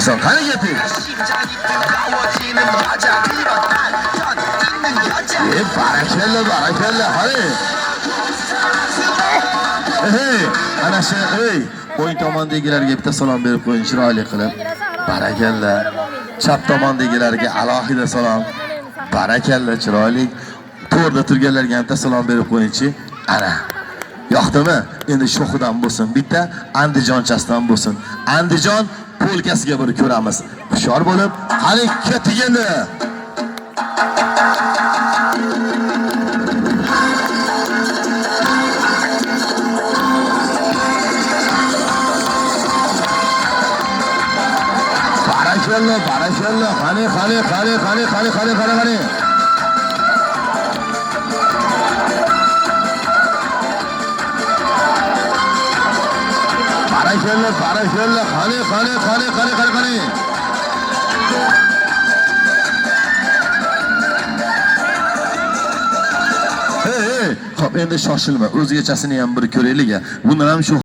Sen qani gaping? Barakalla, barakalla, hadi. Hey, ana shu, hey, o'ng tomondagilarga bitta salom berib qo'ying, chiroyli qilib. Barakalla. Chap tomondagilarga alohida salom. Barakalla, chiroyli. To'rda turganlarga ham bitta salom berib qo'yingchi. Ana. Yoqdimi? Endi shoxidan bo'lsin, bitta Andijonchasidan bo'lsin. Andijon polkasiga bir ko'ramiz. Hushyor bo'lib, qani ketganda. Barakalla, barakalla. Qani. Barakalla, qani. Hey, hop endi shoshilma. O'zgachasini ham bir ko'raylik. Bundan ham shu